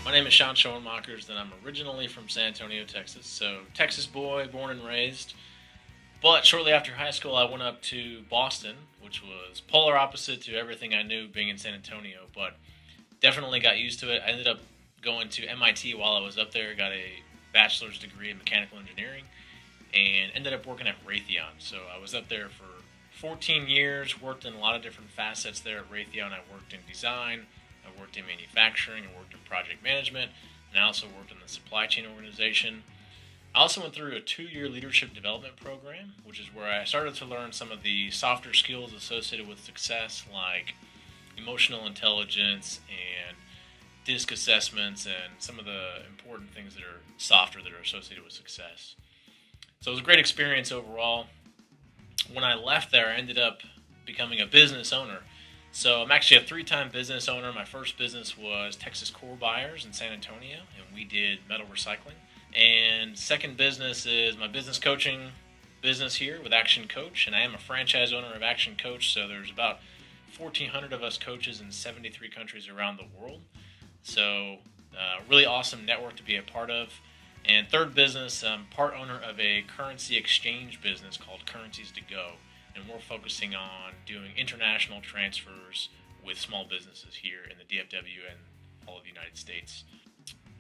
My name is Sean Schoenmakers, and I'm originally from San Antonio, Texas. So, Texas boy, born and raised. But shortly after high school, I went up to Boston, which was polar opposite to everything I knew being in San Antonio, but definitely got used to it. I ended up going to MIT while I was up there, got a bachelor's degree in mechanical engineering, and ended up working at Raytheon. So I was up there for 14 years, worked in a lot of different facets there at Raytheon. I worked in design, I worked in manufacturing, I worked in project management, and I also worked in the supply chain organization. I also went through a 2-year leadership development program, which is where I started to learn some of the softer skills associated with success, like emotional intelligence and DISC assessments and some of the important things that are softer that are associated with success. So it was a great experience overall. When I left there, I ended up becoming a business owner. So I'm actually a 3-time business owner. My first business was Texas Core Buyers in San Antonio, and we did metal recycling. And second business is my business coaching business here with Action Coach, and I am a franchise owner of Action Coach, so there's about 1,400 of us coaches in 73 countries around the world. So really awesome network to be a part of. And third business, I'm part owner of a currency exchange business called Currencies to Go, and we're focusing on doing international transfers with small businesses here in the DFW and all of the United States.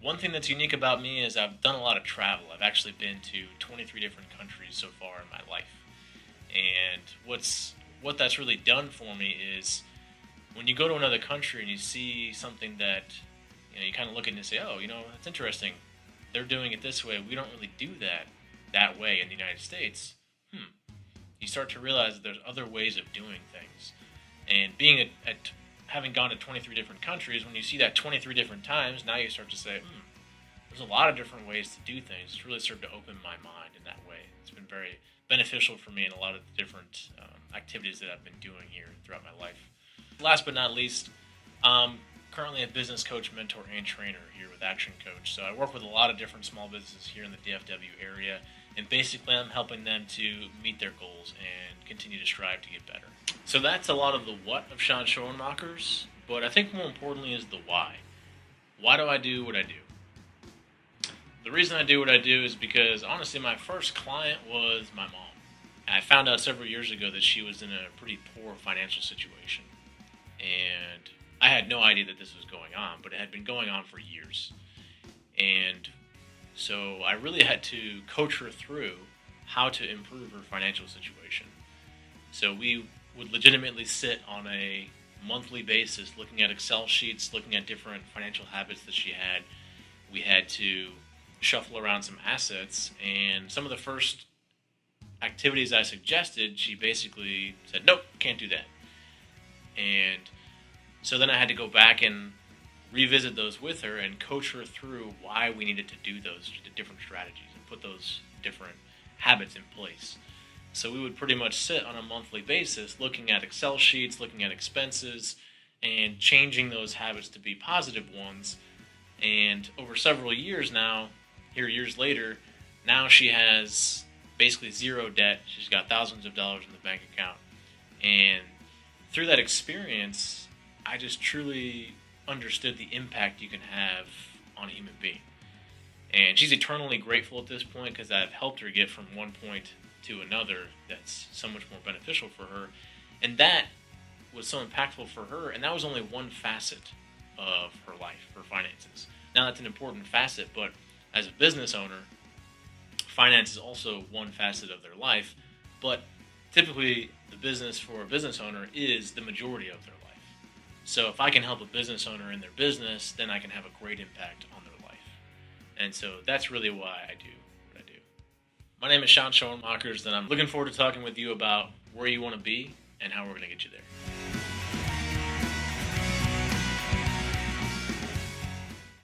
One thing that's unique about me is I've done a lot of travel. I've actually been to 23 different countries so far in my life. And what that's really done for me is when you go to another country and you see something that, you kind of look at it and say, oh, that's interesting. They're doing it this way. We don't really do that way in the United States. You start to realize that there's other ways of doing things. And being having gone to 23 different countries, when you see that 23 different times, now you start to say, there's a lot of different ways to do things. It's really started to open my mind in that way. It's been very beneficial for me in a lot of the different activities that I've been doing here throughout my life. Last but not least, currently a business coach, mentor, and trainer here with Action Coach. So I work with a lot of different small businesses here in the DFW area, and basically I'm helping them to meet their goals and continue to strive to get better. So that's a lot of the what of Sean Schoenmakers, but I think more importantly is the why. Why do I do what I do? The reason I do what I do is because, honestly, my first client was my mom. And I found out several years ago that she was in a pretty poor financial situation. And I had no idea that this was going on, but it had been going on for years. And so I really had to coach her through how to improve her financial situation. So we would legitimately sit on a monthly basis looking at Excel sheets, looking at different financial habits that she had. We had to shuffle around some assets, and some of the first activities I suggested, she basically said, nope, can't do that. And so then I had to go back and revisit those with her and coach her through why we needed to do those different strategies and put those different habits in place. So we would pretty much sit on a monthly basis looking at Excel sheets, looking at expenses, and changing those habits to be positive ones. And over several years now, years later, now she has basically zero debt. She's got thousands of dollars in the bank account. And through that experience, I just truly understood the impact you can have on a human being. And she's eternally grateful at this point because I've helped her get from one point to another that's so much more beneficial for her. And that was so impactful for her, and that was only one facet of her life, her finances. Now that's an important facet, but as a business owner, finance is also one facet of their life, but typically the business for a business owner is the majority of their life. So if I can help a business owner in their business, then I can have a great impact on their life. And so that's really why I do what I do. My name is Sean Schoenmakers, and I'm looking forward to talking with you about where you want to be and how we're going to get you there.